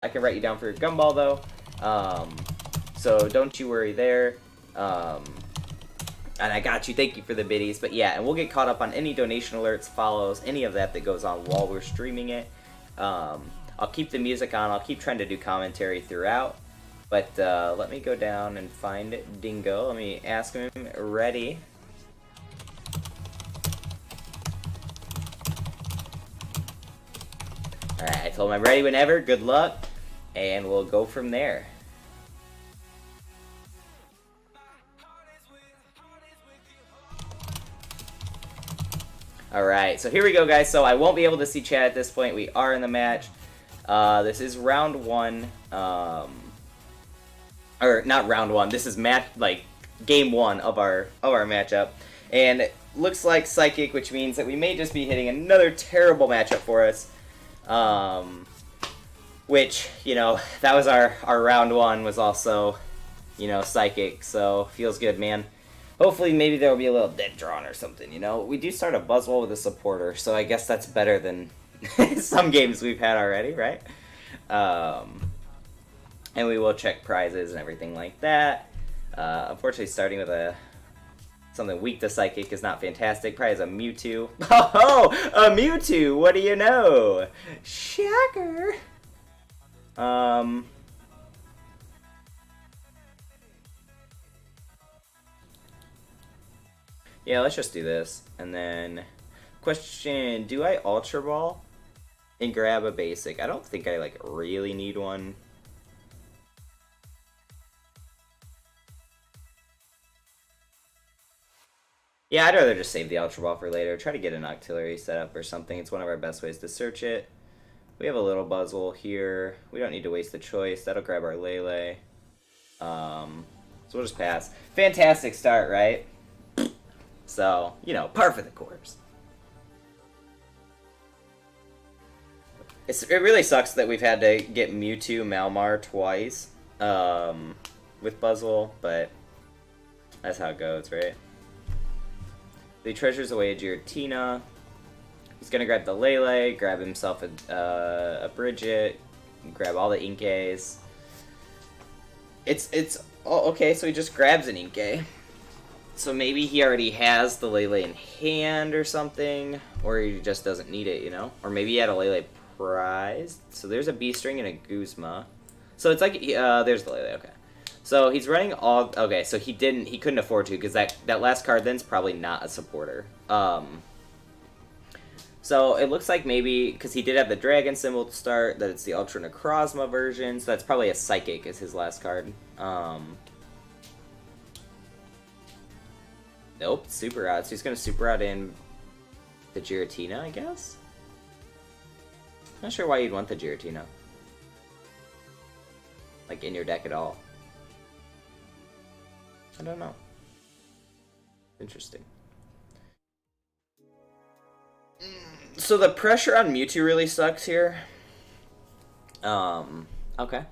I can write you down for your gumball though. So don't you worry there. And I got you. Thank you for the biddies. But yeah, and we'll get caught up on any donation alerts, follows, any of that that goes on while we're streaming it. I'll keep the music on. I'll keep trying to do commentary throughout. But let me go down and find Dingo. Let me ask him. Ready? Alright, I told him I'm ready whenever. Good luck. And we'll go from there. Alright, so here we go, guys. So I won't be able to see chat at this point. We are in the match. This is round 1. Or not round 1. This is game 1 of our matchup. And it looks like Psychic, which means that we may just be hitting another terrible matchup for us. Which, you know, that was our round 1 was also, you know, Psychic. So feels good, man. Hopefully, maybe there will be a little dead drawn or something, you know? We do start a buzzwole with a supporter, so I guess that's better than some games we've had already, right? And we will check prizes and everything like that. Unfortunately, starting with something weak to Psychic is not fantastic. Probably is a Mewtwo. Oh, a Mewtwo! What do you know? Shocker! Yeah, let's just do this. And then, question, do I Ultra Ball and grab a basic? I don't think I, like, really need one. Yeah, I'd rather just save the Ultra Ball for later. Try to get an Octillery set up or something. It's one of our best ways to search it. We have a little buzzwole here. We don't need to waste the choice. That'll grab our Lele. So we'll just pass. Fantastic start, right? So, you know, par for the course. It really sucks that we've had to get Mewtwo Malmar twice with buzzwole, but that's how it goes, right? He treasures away a Giratina. He's gonna grab the Lele, grab himself a Bridget, grab all the Inkays. Oh, okay, so he just grabs an Inkay. So maybe he already has the Lele in hand or something, or he just doesn't need it, you know? Or maybe he had a Lele prized. So there's a B-string and a Guzma. So it's like, there's the Lele, okay. So he's running all, okay, so he couldn't afford to, because that last card then's probably not a supporter. So it looks like maybe, because he did have the dragon symbol to start, that it's the Ultra Necrozma version, so that's probably a Psychic as his last card. Nope, super out. So he's gonna super out in the Giratina, I guess? Not sure why you'd want the Giratina. Like, in your deck at all. I don't know. Interesting. So the pressure on Mewtwo really sucks here. Okay.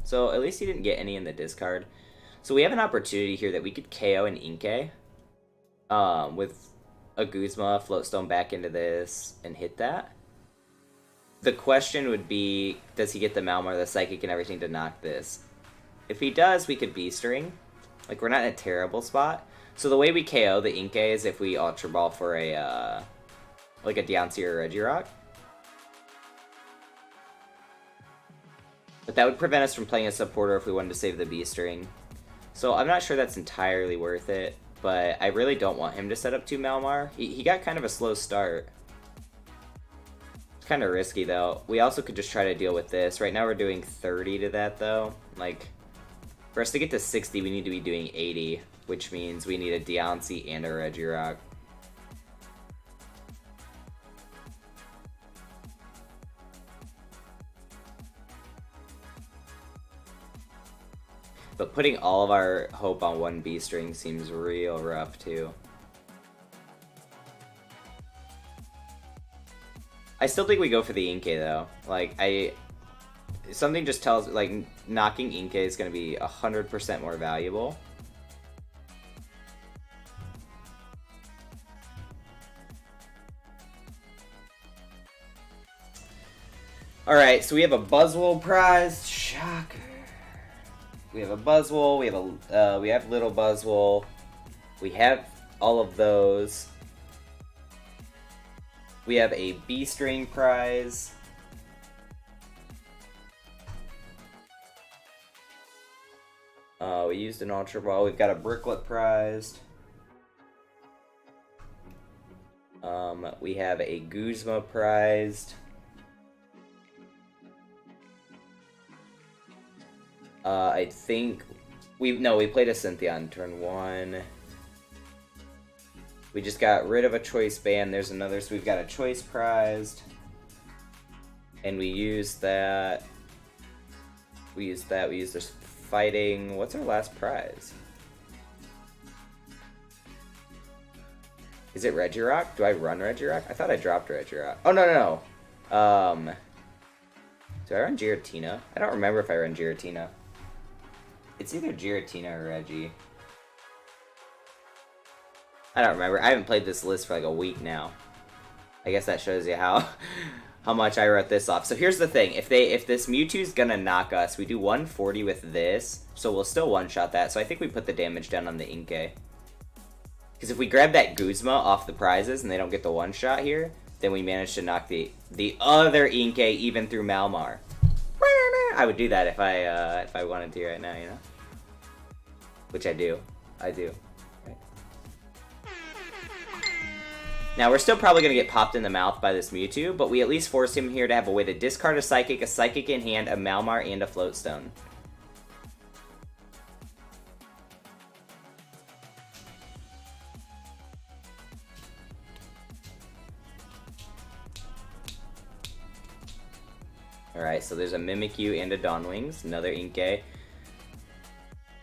So at least he didn't get any in the discard. So we have an opportunity here that we could KO an Inkay. With a Guzma, Floatstone back into this, and hit that. The question would be, does he get the Malmar, the Psychic, and everything to knock this? If he does, we could B-string. Like, we're not in a terrible spot. So the way we KO the Inkay is if we Ultra Ball for a, like a Deontay or a Regirock. But that would prevent us from playing a supporter if we wanted to save the B-string. So I'm not sure that's entirely worth it. But I really don't want him to set up 2 Malmar. He got kind of a slow start. It's kind of risky, though. We also could just try to deal with this. Right now we're doing 30 to that, though. Like, for us to get to 60, we need to be doing 80. Which means we need a Deontay and a Regirock. But putting all of our hope on one B-string seems real rough, too. I still think we go for the Inkay, though. Like, something just tells, like, knocking Inkay is going to be 100% more valuable. Alright, so we have a buzzwole prize. Shocker. We have a buzzwole, we have little buzzwole. We have all of those. We have a B-string prize. We used an ultra ball. We've got a bricklet prized. We have a Guzma prized. I think we played a Cynthia on turn 1. We just got rid of a choice band. There's another, so we've got a choice prized. And we used that. We used this fighting. What's our last prize? Is it Regirock? Do I run Regirock? I thought I dropped Regirock. Oh, no. Do I run Giratina? I don't remember if I run Giratina. It's either Giratina or Reggie. I don't remember. I haven't played this list for like a week now. I guess that shows you how much I wrote this off. So here's the thing. If this Mewtwo's gonna knock us, we do 140 with this, so we'll still one-shot that. So I think we put the damage down on the Inkay. Because if we grab that Guzma off the prizes and they don't get the one-shot here, then we manage to knock the other Inkay even through Malmar. I would do that if I wanted to right now, you know? Which I do. Right. Now, we're still probably going to get popped in the mouth by this Mewtwo, but we at least force him here to have a way to discard a Psychic in hand, a Malmar, and a Floatstone. Alright, so there's a Mimikyu and a Dawnwings, another Inkay.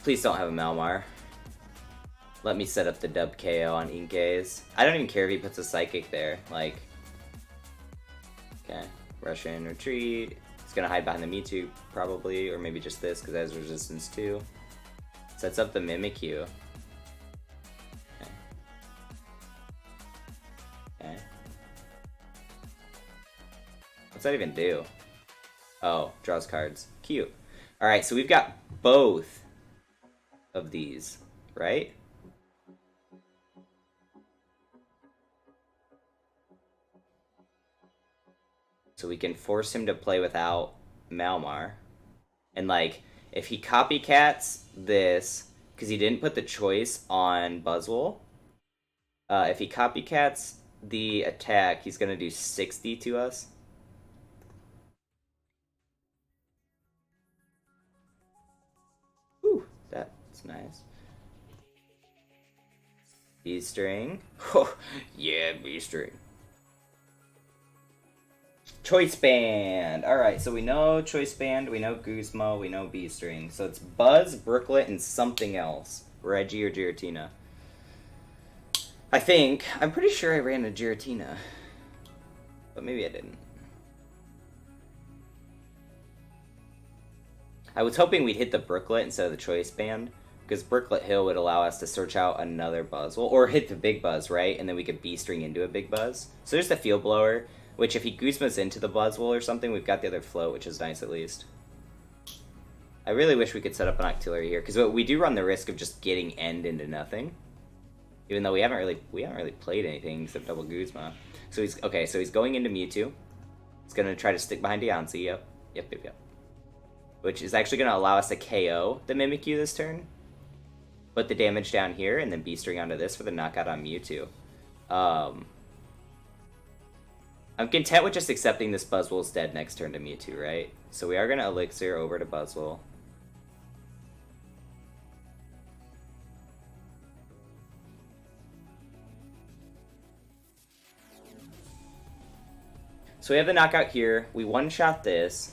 Please don't have a Malmar. Let me set up the dub KO on Inkays. I don't even care if he puts a Psychic there, like... Okay, Russian Retreat. He's gonna hide behind the Mewtwo, probably, or maybe just this, because it has resistance too. Sets up the Mimikyu. Okay. What's that even do? Oh, draws cards. Cute. Alright, so we've got both of these, right? So we can force him to play without Malmar. And, like, if he copycats this, because he didn't put the choice on Buzzwole, if he copycats the attack, he's going to do 60 to us. Whew, that's nice. B-string. Oh, yeah, B-string. Choice Band! Alright, so we know Choice Band, we know Guzma, we know B-string. So it's Buzz, Brooklet, and something else. Reggie or Giratina. I'm pretty sure I ran a Giratina. But maybe I didn't. I was hoping we'd hit the Brooklet instead of the Choice Band. Because Brooklet Hill would allow us to search out another Buzzwole. Or hit the Big Buzz, right? And then we could B-string into a Big Buzz. So there's the Field Blower. Which, if he Guzma's into the Buzzwole or something, we've got the other float, which is nice at least. I really wish we could set up an Octillery here, because we do run the risk of just getting end into nothing. Even though we haven't really played anything except double Guzma. So he's going into Mewtwo. He's gonna try to stick behind Deontay. Yep. Which is actually gonna allow us to KO the Mimikyu this turn. Put the damage down here, and then B-string onto this for the knockout on Mewtwo. I'm content with just accepting this Buzzwole's dead next turn to Mewtwo, right? So we are going to Elixir over to Buzzwole. So we have the knockout here. We one-shot this.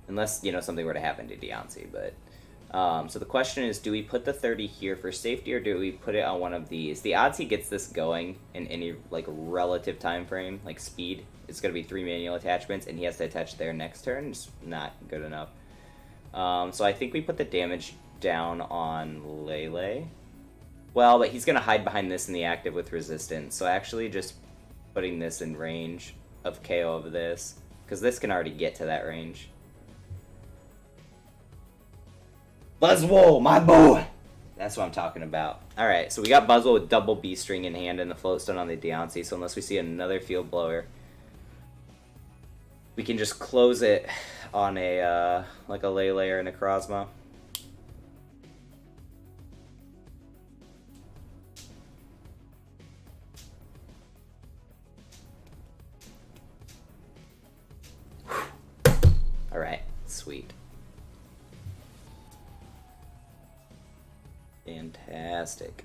Unless, something were to happen to Deontay, but... so the question is, do we put the 30 here for safety, or do we put it on one of these? The odds he gets this going in any, relative time frame, like speed, it's going to be 3 manual attachments, and he has to attach there next turn. It's not good enough. So I think we put the damage down on Lele. Well, but he's going to hide behind this in the active with resistance, so actually just putting this in range of KO of this, because this can already get to that range. Buzzwole, my boy! That's what I'm talking about. Alright, so we got Buzzwole with double B string in hand and the floatstone on the Deontay, so unless we see another field blower, we can just close it on a, like a Lele or a Necrozma. Alright, sweet. Fantastic.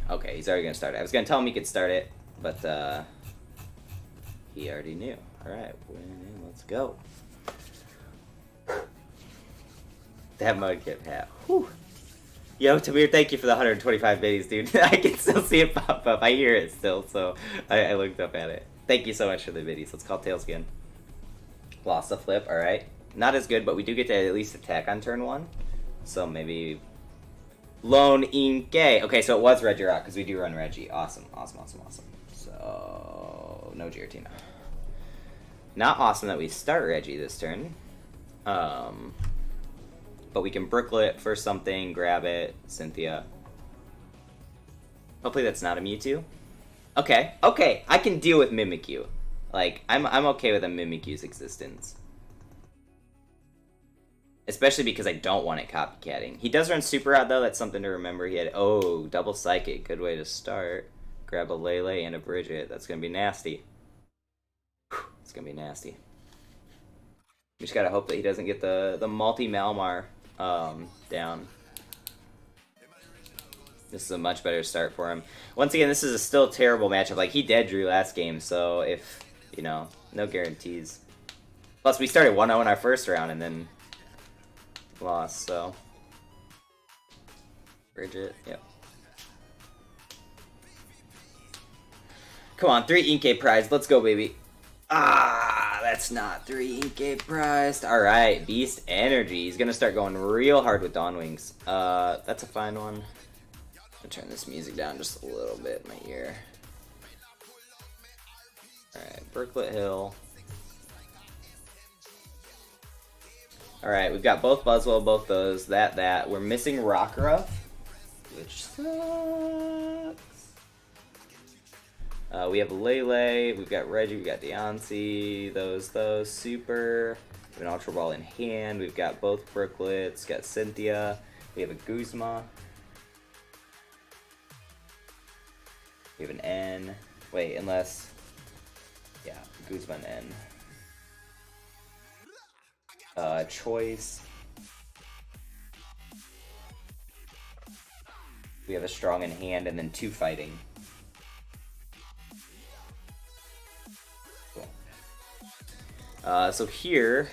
Okay, he's already gonna start it. I was gonna tell him he could start it, but he already knew. Alright, let's go. That mudkip hat. Whew. Yo, Tamir, thank you for the 125 biddies, dude. I can still see it pop up. I hear it still, so I looked up at it. Thank you so much for the biddies. Let's call Tailskin. Lost the flip, alright. Not as good, but we do get to at least attack on turn 1. So maybe Lone Inkay. Okay, so it was Regirock, because we do run Reggie. Awesome. So, no Giratina. Not awesome that we start Reggie this turn. But we can Brooklet for something, grab it, Cynthia. Hopefully that's not a Mewtwo. Okay, I can deal with Mimikyu. Like, I'm okay with a Mimikyu's existence. Especially because I don't want it copycatting. He does run Super Rod, though. That's something to remember. He had, double Psychic. Good way to start. Grab a Lele and a Bridget. That's going to be nasty. Whew, it's going to be nasty. We just got to hope that he doesn't get the multi-Malmar down. This is a much better start for him. Once again, this is a still terrible matchup. Like, he dead drew last game, so if, you know, no guarantees. Plus, we started 1-0 in our first round and then lost, so. Bridget, yep. Come on, 3 Inkay prize. Let's go, baby. Ah, that's not 3 Inkay prized. Alright, Beast Energy. He's gonna start going real hard with Dawn Wings. That's a fine one. I'm gonna turn this music down just a little bit in my ear. Alright, Brooklet Hill. Alright, we've got both Buzzwole, both those, that. We're missing Rockruff, which sucks. We have Lele, we've got Reggie, we've got Deontay, those, Super. We have an Ultra Ball in hand, we've got both Brooklets, got Cynthia, we have a Guzma. We have an N. Wait, unless... Yeah, Guzma and N. Choice. We have a strong in hand and then 2 fighting. Cool. So here...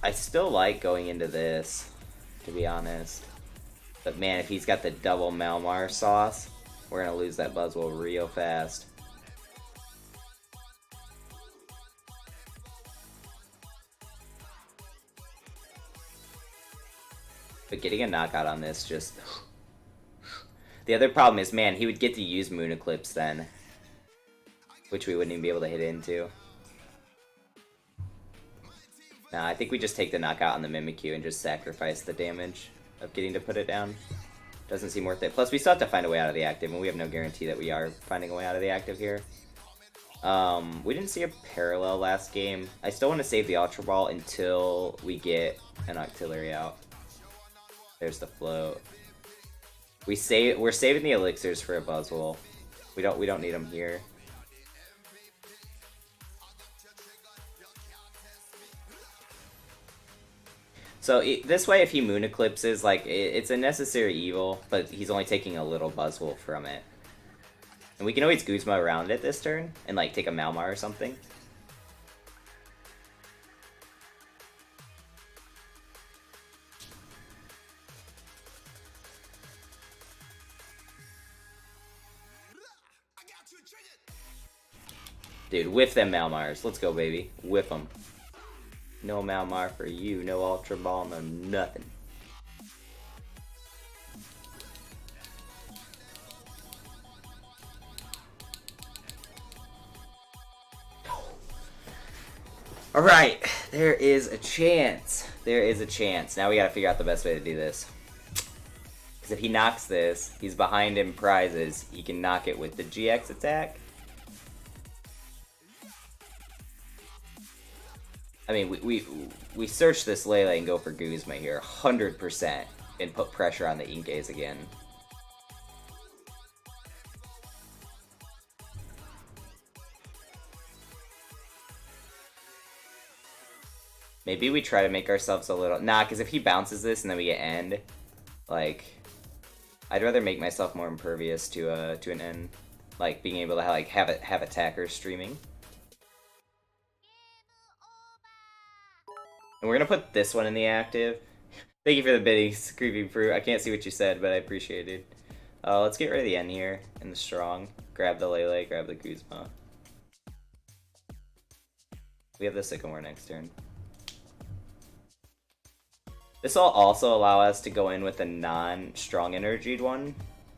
I still like going into this, to be honest. But man, if he's got the double Malmar sauce, we're gonna lose that Buzzwole real fast. But getting a knockout on this just... The other problem is, man, he would get to use Moon Eclipse then. Which we wouldn't even be able to hit into. Nah, I think we just take the knockout on the Mimikyu and just sacrifice the damage of getting to put it down. Doesn't seem worth it. Plus, we still have to find a way out of the active, and we have no guarantee that we are finding a way out of the active here. We didn't see a parallel last game. I still want to save the Ultra Ball until we get an Octillery out. There's the float. We're saving the elixirs for a Buzzwole. We don't need them here. So this way, if he Moon Eclipses, like, it's a necessary evil, but he's only taking a little Buzzwole from it. And we can always Guzma around it this turn, and like take a Malmar or something. Dude, whiff them Malmars. Let's go, baby. Whiff them. No Malmar for you. No Ultra Ball. No nothing. Alright, there is a chance. There is a chance. Now we gotta figure out the best way to do this. Because if he knocks this, he's behind in prizes. He can knock it with the GX attack. I mean, we search this Lele and go for Guzma here, 100%, and put pressure on the Inkes again. Maybe we try to make ourselves a little... Nah, because if he bounces this and then we get end, like... I'd rather make myself more impervious to an end. Like, being able to have attackers streaming. And we're gonna put this one in the active. Thank you for the biddies, Creeping Fruit. I can't see what you said, but I appreciate it. Let's get rid of the N here, and the Strong. Grab the Lele, grab the Guzma. We have the Sycamore next turn. This will also allow us to go in with a non-strong energied one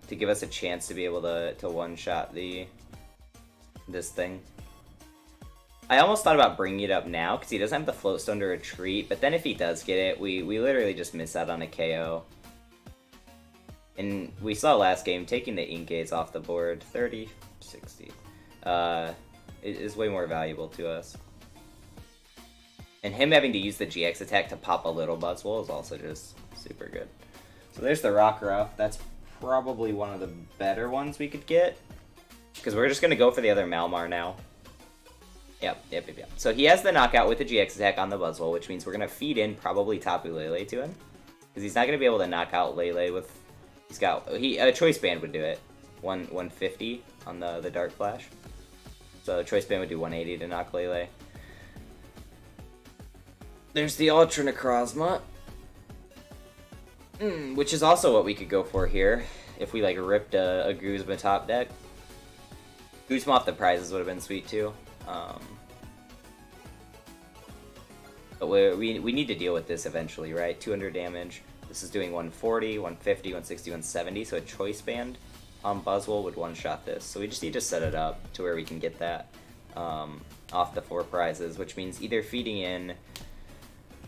to give us a chance to be able to one-shot this thing. I almost thought about bringing it up now because he doesn't have the Float Stone to retreat, but then if he does get it, we literally just miss out on a KO. And we saw last game, taking the Inkes off the board, 30, 60, is way more valuable to us. And him having to use the GX attack to pop a little buzzwole is also just super good. So there's the Rock Ruff. That's probably one of the better ones we could get. Because we're just going to go for the other Malmar now. Yep. So he has the knockout with the GX attack on the buzzwole, which means we're going to feed in probably Tapu Lele to him. Because he's not going to be able to knock out Lele with... a Choice Band would do it. 150 on the Dark Flash. So Choice Band would do 180 to knock Lele. There's the Ultra Necrozma. Which is also what we could go for here. If we, ripped a Guzma top deck. Guzma off the prizes would have been sweet, too. But we need to deal with this eventually, right? 200 damage. This is doing 140, 150, 160, 170. So a Choice Band on Buzzwole would one-shot this. So we just need to set it up to where we can get that off the 4 prizes. Which means either feeding in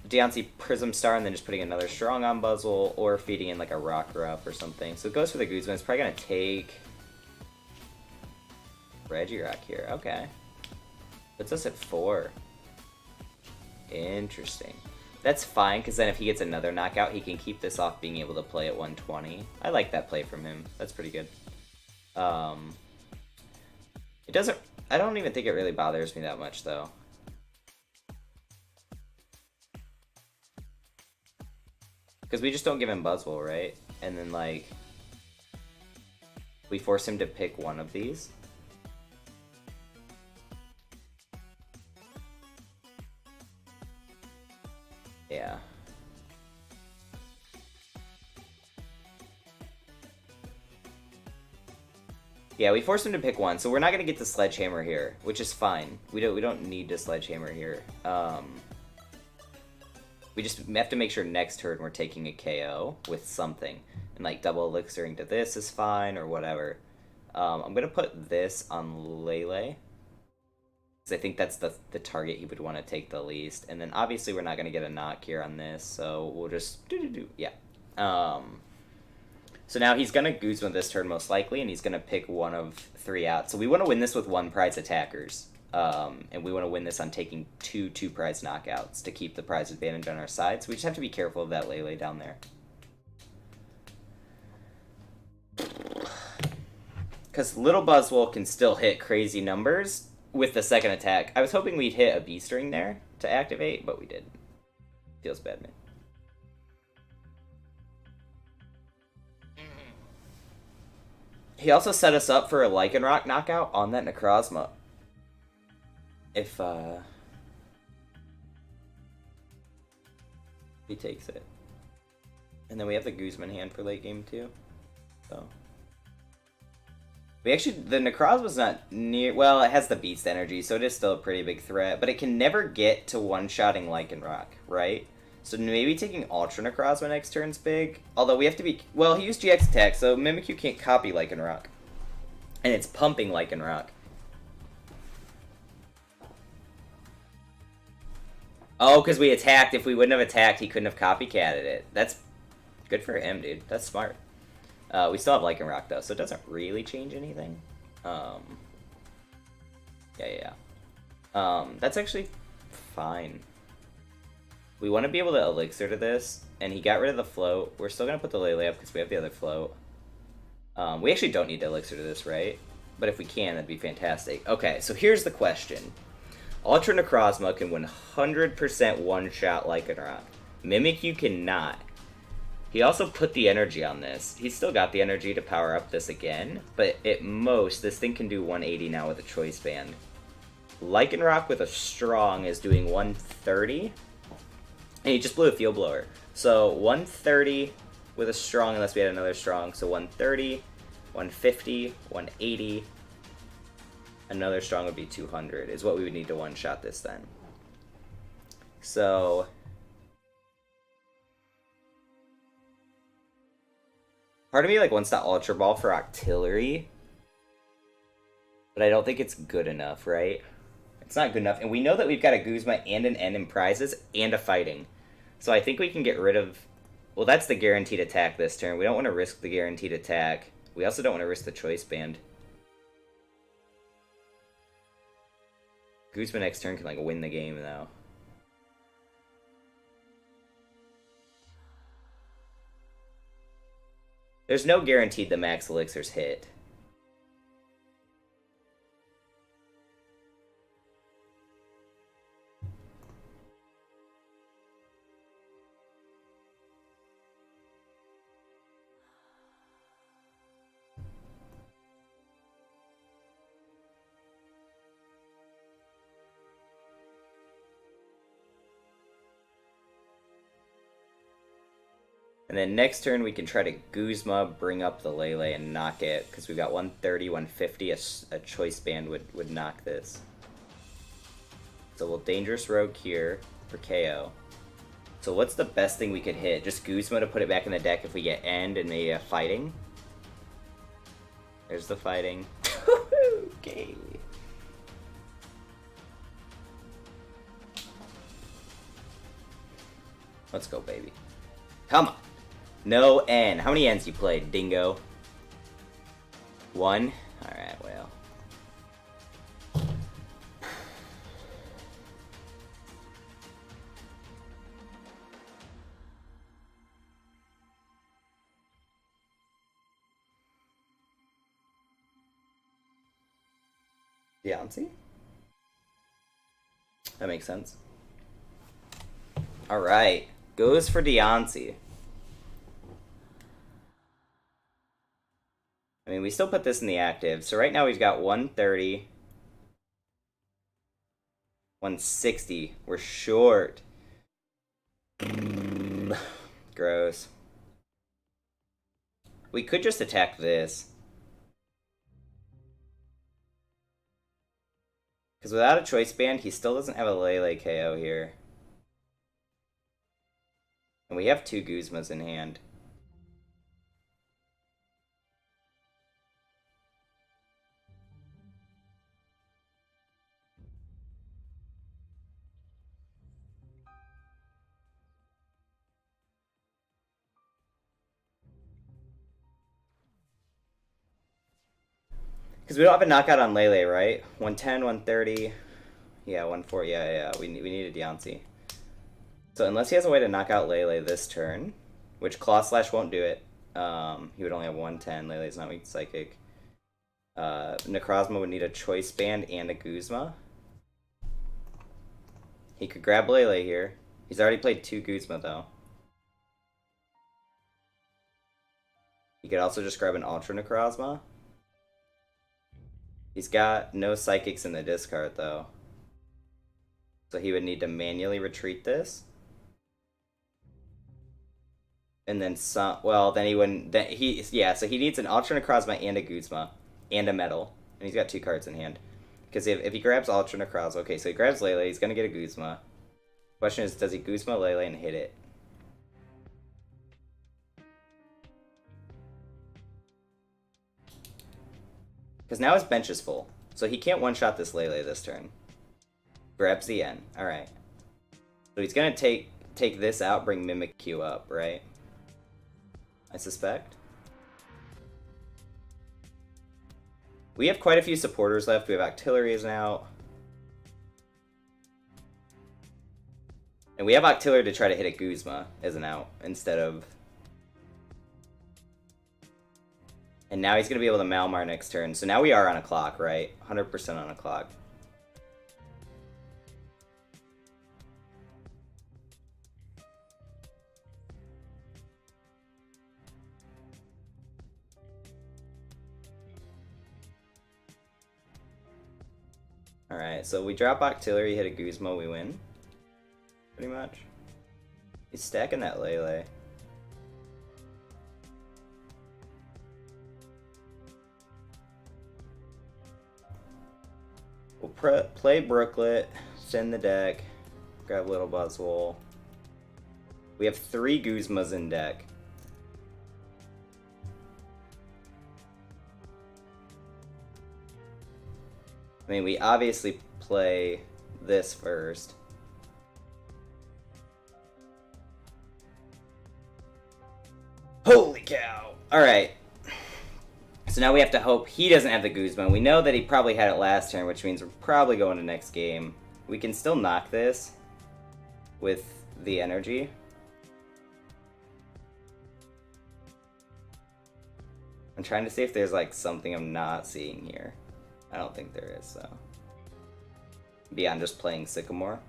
Deontay Prism Star and then just putting another Strong on Buzzwole, or feeding in a Rock Ruff or something. So it goes for the Guzman. It's probably going to take Regirock here. Okay. Puts us at 4. Interesting. That's fine, because then if he gets another knockout, he can keep this off being able to play at 120. I like that play from him. That's pretty good. It doesn't... I don't even think it really bothers me that much, though. Because we just don't give him Buzzwole, right? And then, we force him to pick one of these. Yeah. Yeah, we force him to pick one, so we're not going to get the Sledgehammer here, which is fine. We don't need to Sledgehammer here. We just have to make sure next turn we're taking a KO with something. And double elixiring to this is fine, or whatever. I'm going to put this on Lele. Because I think that's the target he would want to take the least. And then obviously we're not going to get a knock here on this, so we'll just yeah. So now he's going to Guzma this turn most likely, and he's going to pick one of 3 out. So we want to win this with 1 prize attackers. And we want to win this on taking 2 prize knockouts to keep the prize advantage on our side. So we just have to be careful of that Lele down there. Because Little Buzzwole can still hit crazy numbers with the second attack. I was hoping we'd hit a Beast Ring there to activate, but we didn't. Feels bad, man. He also set us up for a Lycanroc knockout on that Necrozma. If he takes it. And then we have the Guzman hand for late game too. So we actually, the Necrozma's not near, well, it has the Beast energy, so it is still a pretty big threat, but it can never get to one-shotting Lycanroc, right? So maybe taking Ultra Necrozma next turn's big. Although we have to be, well, he used GX attack, so Mimikyu can't copy Lycanroc. And it's pumping Lycanroc. Oh, because we attacked. If we wouldn't have attacked, he couldn't have copycatted it. That's good for him, dude. That's smart. We still have Lycanroc, though, so it doesn't really change anything. Yeah. That's actually fine. We want to be able to Elixir to this, and he got rid of the float. We're still going to put the Lele up because we have the other float. We actually don't need to Elixir to this, right? But if we can, that'd be fantastic. Okay, so here's the question. Ultra Necrozma can 100% one-shot Lycanroc. Mimikyu cannot. He also put the energy on this. He's still got the energy to power up this again, but at most, this thing can do 180 now with a Choice Band. Lycanroc with a Strong is doing 130, and he just blew a Field Blower. So 130 with a Strong, unless we had another Strong, so 130, 150, 180... Another Strong would be 200, is what we would need to one-shot this then. So... part of me wants that Ultra Ball for Octillery. But I don't think it's good enough, right? It's not good enough. And we know that we've got a Guzma and an N in prizes and a Fighting. So I think we can get rid of... well, that's the guaranteed attack this turn. We don't want to risk the guaranteed attack. We also don't want to risk the Choice Band. Guzma next turn can, win the game, though. There's no guaranteed the max elixirs hit. And then next turn we can try to Guzma, bring up the Lele, and knock it, because we've got 130, 150, a Choice Band would knock this. So we'll Dangerous Rogue here for KO. So what's the best thing we could hit? Just Guzma to put it back in the deck if we get End and maybe a Fighting? There's the Fighting. Okay. Let's go, baby. Come on. No N. How many N's you played, dingo? 1? Alright, well. Deontay? That makes sense. Alright. Goes for Deontay. I mean, we still put this in the active. So right now we've got 130. 160. We're short. Gross. We could just attack this. Because without a Choice Band, he still doesn't have a Lele KO here. And we have 2 Guzmas in hand. Because we don't have a knockout on Lele, right? 110, 130. Yeah, 140. Yeah. We need a Deontay. So unless he has a way to knock out Lele this turn, which Claw Slash won't do it, he would only have 110. Lele's not weak to Psychic. Necrozma would need a Choice Band and a Guzma. He could grab Lele here. He's already played 2 Guzma, though. He could also just grab an Ultra Necrozma. He's got no Psychics in the discard, though. So he would need to manually retreat this. And then some... well, then he wouldn't... yeah, so he needs an Ultra Necrozma and a Guzma. And a Metal. And he's got 2 cards in hand. Because if he grabs Ultra Necrozma... okay, so he grabs Lele, he's going to get a Guzma. Question is, does he Guzma Lele and hit it? Because now his bench is full. So he can't one-shot this Lele this turn. Grabs the N. Alright. So he's gonna take this out, bring Mimikyu up, right? I suspect. We have quite a few supporters left. We have Octilleries now. And we have Octillery to try to hit a Guzma as an out instead of... And now he's going to be able to Malmar next turn. So now we are on a clock, right? 100% on a clock. Alright, so we drop Octillery, hit a Guzma, we win. Pretty much. He's stacking that Lele. We'll play Brooklet, send the deck, grab a little buzzwole. We have 3 Guzmas in deck. I mean, we obviously play this first. Holy cow! Alright. So now we have to hope he doesn't have the Guzma. We know that he probably had it last turn, which means we're probably going to next game. We can still knock this with the energy. I'm trying to see if there's like something I'm not seeing here. I don't think there is, so. Beyond just playing Sycamore.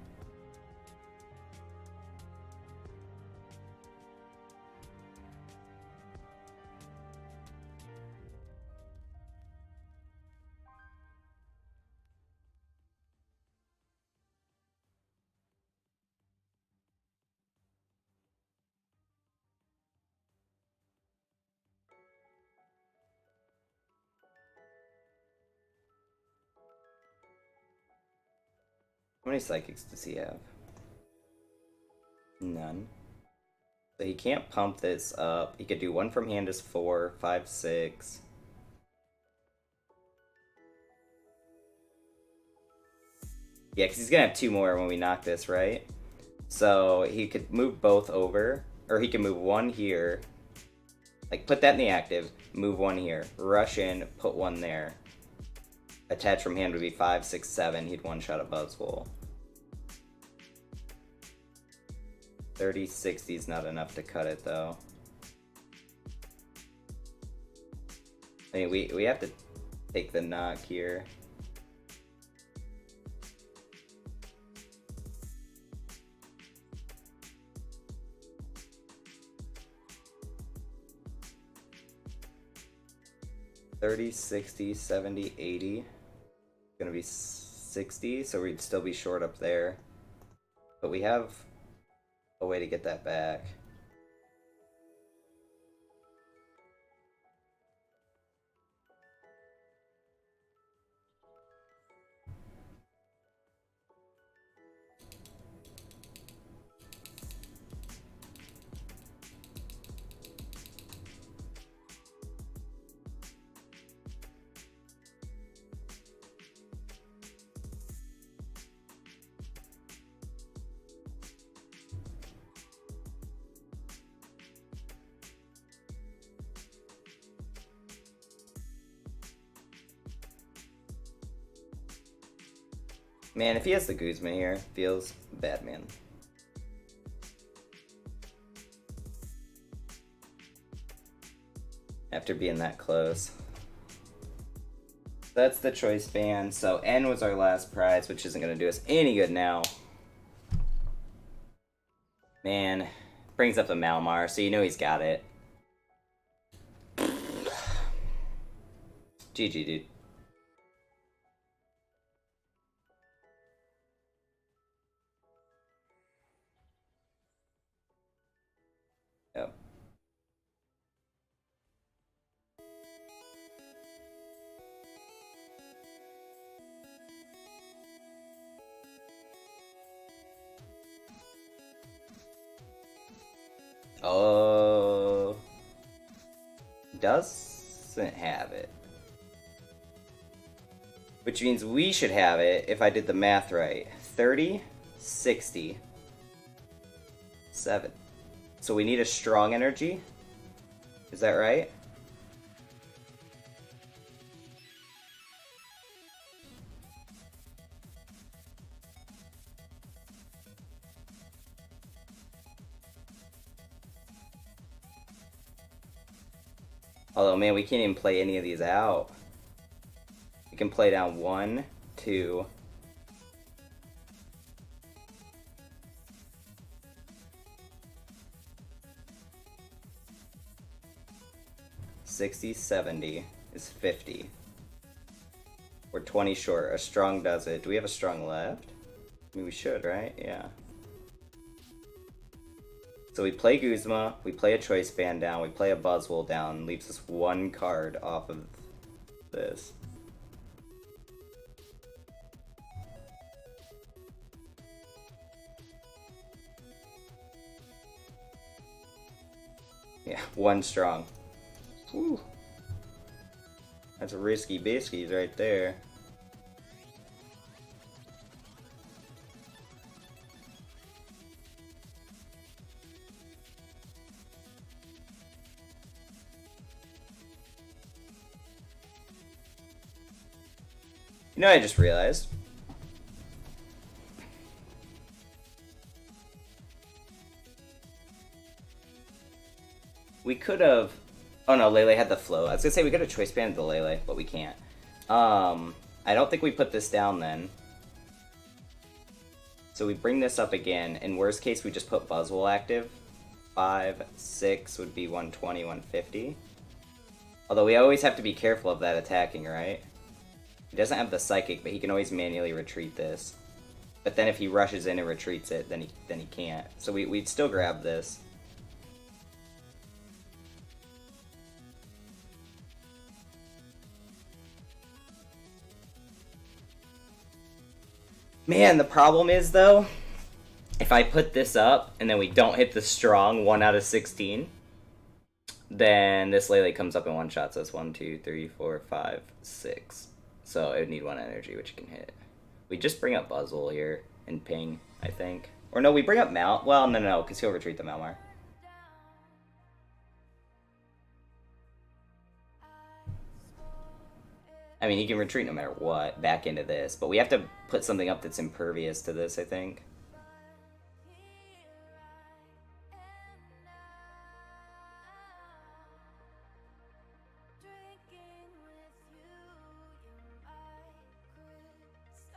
How many Psychics does he have? None. So he can't pump this up. He could do 1 from hand is 4, 5, 6. Yeah, because he's going to have 2 more when we knock this, right? So he could move both over. Or he can move 1 here. Like, put that in the active. Move 1 here. Rush in, put 1 there. Attach from hand would be 5, 6, 7. He'd one-shot a buzzwole. 30, 60 is not enough to cut it, though. I mean, we have to take the knock here. $30, 60, 70, 80. Gonna be 60, so we'd still be short up there. But we have a way to get that back. Man, if he has the Guzma here, feels bad, man. After being that close. That's the choice band. So N was our last prize, which isn't going to do us any good now. Man, brings up the Malmar, so you know he's got it. GG, dude. Yep. Oh, doesn't have it. Which means we should have it if I did the math right. 30, 60, 7. So we need a strong energy. Is that right? Although, man, we can't even play any of these out. We can play down 1, 2... 60, 70 is 50. We're 20 short. A strong does it. Do we have a strong left? I mean, we should, right? Yeah. So we play Guzma, we play a choice band down, we play a buzzwole down, leaves us 1 card off of this. Yeah, 1 strong. Whew. That's a risky biscuits right there. You know what I just realized? We could have... Oh no, Lele had the flow. I was gonna say we could have choice banded the Lele, but we can't. I don't think we put this down then. So we bring this up again. In worst case, we just put buzzwole active. 5, 6 would be 120, 150. Although we always have to be careful of that attacking, right? He doesn't have the psychic, but he can always manually retreat this. But then if he rushes in and retreats it, then he can't. So we'd still grab this. Man, the problem is, though, if I put this up and then we don't hit the strong 1 out of 16, then this Lele comes up in one shot. So it's 1, 2, 3, 4, 5, 6. So it would need 1 energy, which it can hit. We just bring up buzzwole here and ping, I think. Or no, we bring up Mount. Well, no, because he'll retreat the Malmar. I mean, he can retreat no matter what, back into this. But we have to put something up that's impervious to this, I think.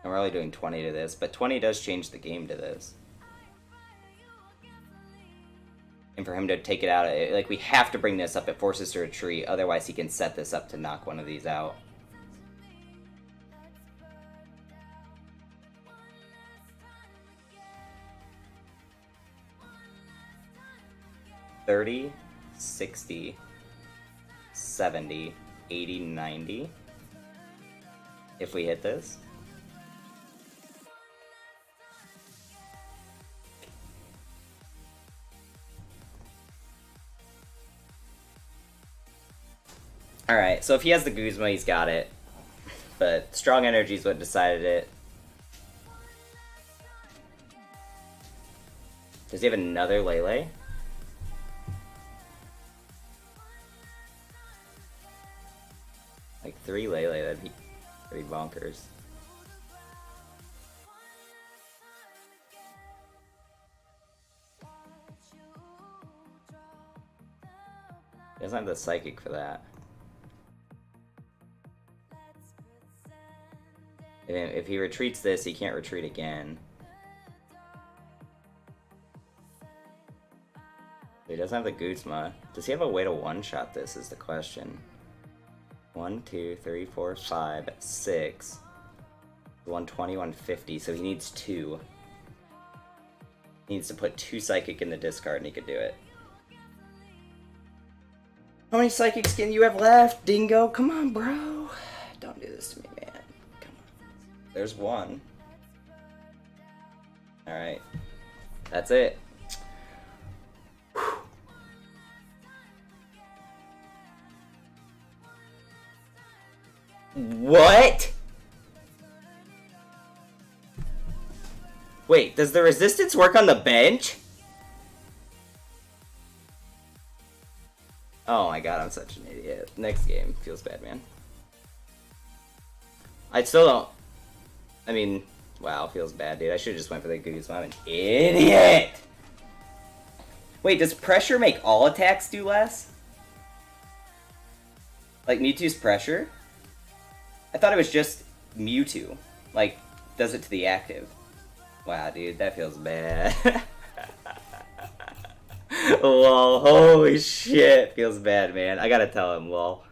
And we're only doing 20 to this, but 20 does change the game to this. And for him to take it out, like, we have to bring this up. It forces to retreat, otherwise he can set this up to knock one of these out. $30, 60, 70, 80, 90. If we hit this. Alright, so if he has the Guzma, he's got it. But strong energy is what decided it. Does he have another Lele? Like 3 Lele, that'd be bonkers. He doesn't have the psychic for that. And if he retreats this, he can't retreat again. He doesn't have the Guzma. Does he have a way to one-shot this is the question. 1, 2, 3, 4, 5, 6. 120, 150, so he needs 2. He needs to put 2 psychic in the discard and he could do it. How many psychics can you have left, Dingo? Come on, bro. Don't do this to me, man. Come on. There's 1. Alright. That's it. What? Wait, does the resistance work on the bench? Oh my god, I'm such an idiot. Next game. Feels bad, man. I still don't... I mean, wow, feels bad, dude. I should've just went for the Goose. I'm an idiot! Wait, does pressure make all attacks do less? Like, Mewtwo's pressure? I thought it was just Mewtwo. Like, does it to the active. Wow, dude, that feels bad. Lol, holy shit. Feels bad, man. I gotta tell him, lol.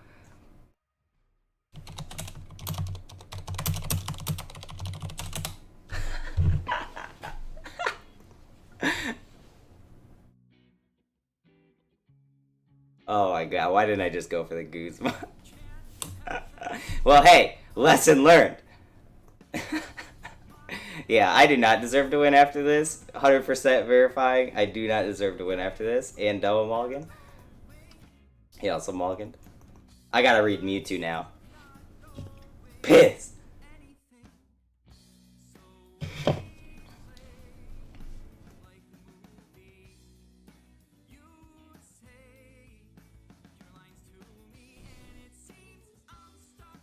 Oh my god, why didn't I just go for the Guzma? Well, hey, lesson learned. Yeah, I do not deserve to win after this. 100% verifying, I do not deserve to win after this. And double mulligan. He also mulliganed. I gotta read Mewtwo now. Pissed!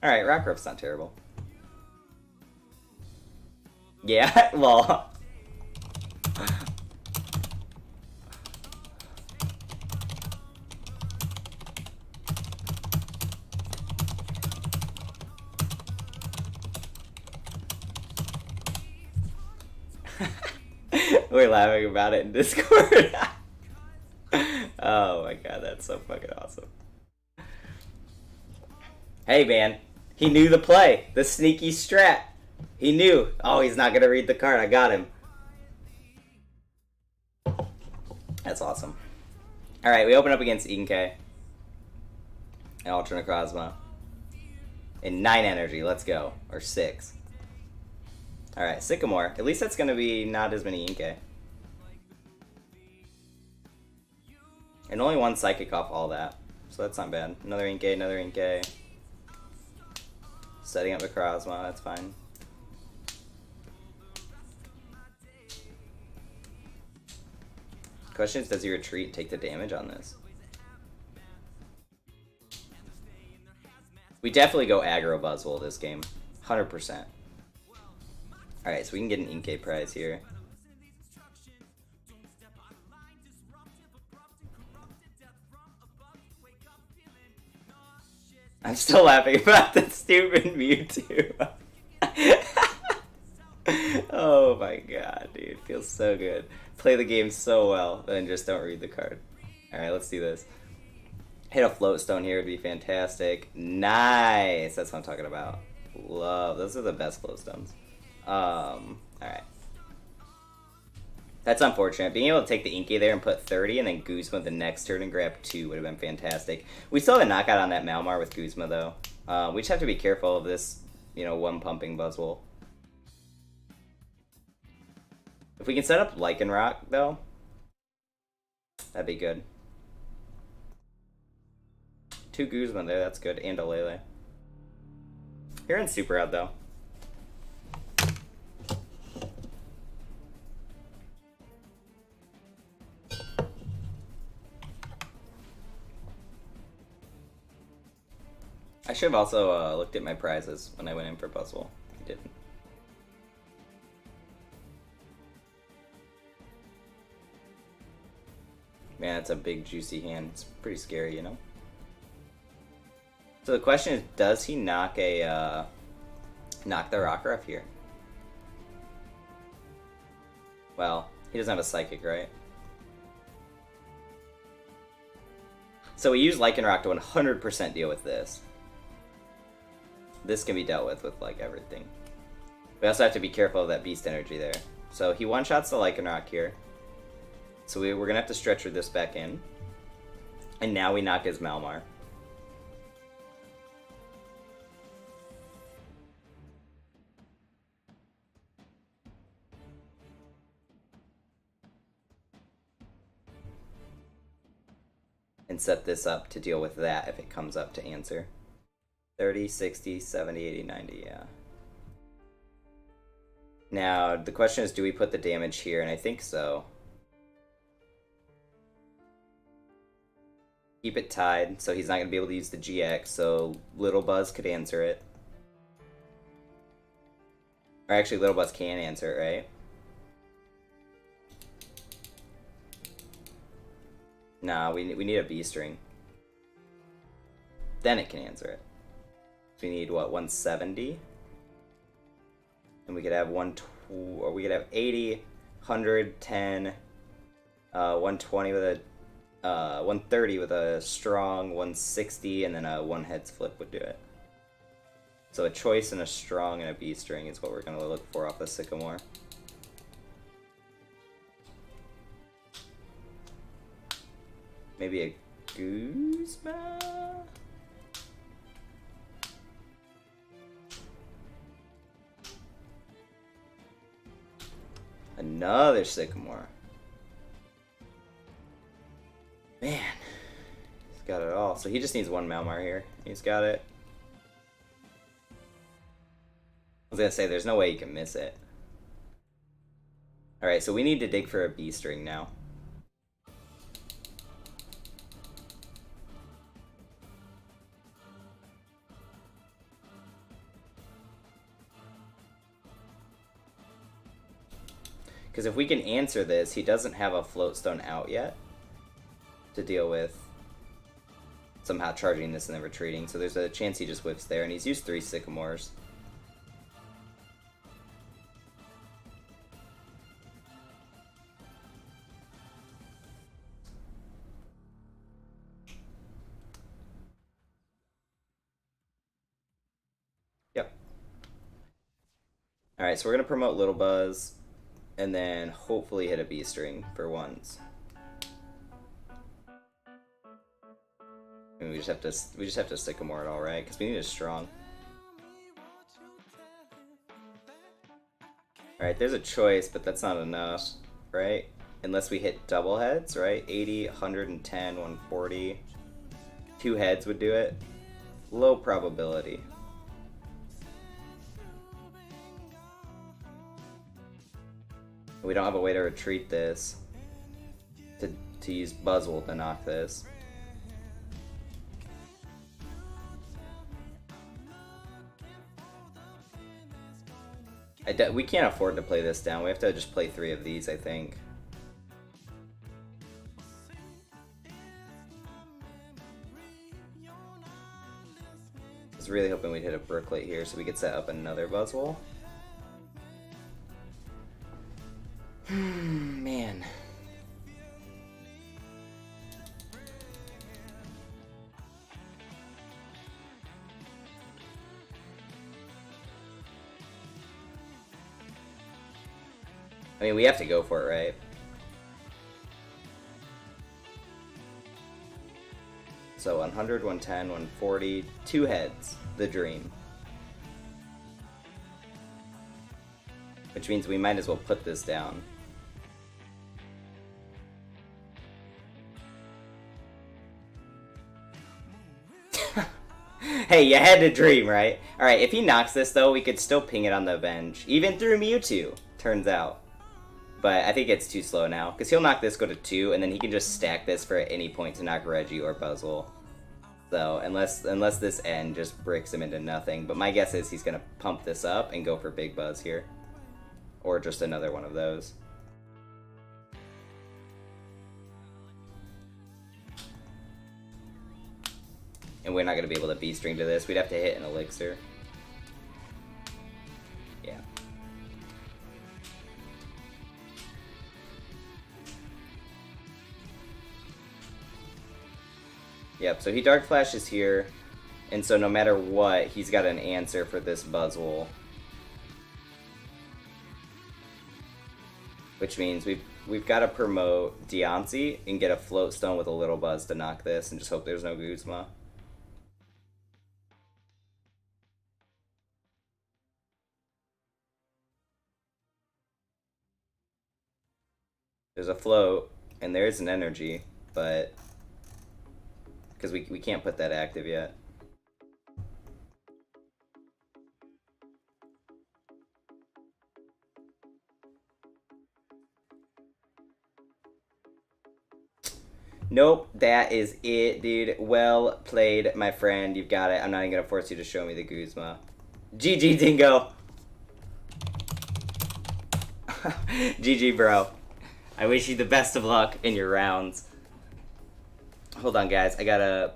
Alright, Rockruff's not terrible. Yeah, lol. We're laughing about it in Discord. Oh my god, that's so fucking awesome. Hey man, he knew the play. The sneaky strat. He knew. Oh, he's not gonna read the card. I got him. That's awesome. Alright, we open up against Inkay. And Ultra Necrozma. And 9 energy, let's go. Or 6. Alright, Sycamore. At least that's gonna be not as many Inkay. And only 1 Psychic off all that. So that's not bad. Another Inkay, another Inkay. Setting up Necrozma, that's fine. Question is, does he retreat and take the damage on this? We definitely go aggro buzzwole this game. 100%. Alright, so we can get an Inkay prize here. I'm still laughing about that stupid Mewtwo. Oh my god, dude. Feels so good. Play the game so well, then just don't read the card. Alright, let's do this. Hit a float stone here would be fantastic. Nice! That's what I'm talking about. Love. Those are the best float stones. Alright. That's unfortunate. Being able to take the Inkay there and put 30 and then Guzma the next turn and grab 2 would have been fantastic. We still have a knockout on that Malmar with Guzma though. We just have to be careful of this, you know, 1 pumping buzzwole. If we can set up Lycanroc though, that'd be good. 2 Guzma there, that's good, and a Lele. You're in super out though. I should have also looked at my prizes when I went in for Buzzwole. I didn't. Man, that's a big juicy hand. It's pretty scary, you know? So the question is, does he knock a knock the Rockruff here? Well, he doesn't have a Psychic, right? So we use Lycanroc to 100% deal with this. This can be dealt with like everything. We also have to be careful of that Beast Energy there. So he one-shots the Lycanroc here. So we're going to have to stretcher this back in. And now we knock his Malmar. And set this up to deal with that if it comes up to answer. 30, 60, 70, 80, 90, yeah. Now, the question is, do we put the damage here? And I think so. Keep it tied, so he's not going to be able to use the GX, so Little Buzz could answer it. Or actually, Little Buzz can answer it, right? Nah, we need a B string. Then it can answer it. So we need, what, 170? And we could have 80, 100, 10, 120 with a 130 with a strong, 160, and then a one heads flip would do it. So a choice and a strong and a B string is what we're going to look for off the Sycamore. Maybe a Guzma? Another Sycamore. Man, he's got it all. So he just needs one Malmar here. He's got it. I was gonna say, there's no way you can miss it. Alright, so we need to dig for a B string now. Because if we can answer this, he doesn't have a floatstone out yet to deal with somehow charging this and then retreating. So there's a chance he just whips there, and he's used 3 Sycamores. Yep. Alright, so we're going to promote Little Buzz, and then hopefully hit a B string for once. And we just have to Sycamore it all, right? Because we need a strong. Alright, there's a choice, but that's not enough, right? Unless we hit double heads, right? 80, 110, 140. 2 heads would do it. Low probability. We don't have a way to retreat this to use buzzwole to knock this. We can't afford to play this down. We have to just play 3 of these, I think. I was really hoping we'd hit a Brooklet here so we could set up another buzzwole. Man. I mean, we have to go for it, right? So 100, 110, 140, 2 heads, the dream. Which means we might as well put this down. Hey, you had to dream, right? Alright, if he knocks this, though, we could still ping it on the bench. Even through Mewtwo, turns out. But I think it's too slow now, because he'll knock this, go to 2, and then he can just stack this for at any point to knock Reggie or Buzzwole. So, unless this end just bricks him into nothing. But my guess is he's going to pump this up and go for Big Buzz here. Or just another one of those. And we're not going to be able to B-string to this. We'd have to hit an Elixir. Yeah. Yep, so he Dark Flashes here. And so no matter what, he's got an answer for this Buzzwole. Which means we've got to promote Deontay and get a Float Stone with a Little Buzz to knock this and just hope there's no Guzma. There's a float, and there is an energy, but because we can't put that active yet. Nope, that is it, dude. Well played, my friend. You've got it. I'm not even gonna force you to show me the Guzma. GG, Dingo. GG, bro. I wish you the best of luck in your rounds. Hold on, guys. I gotta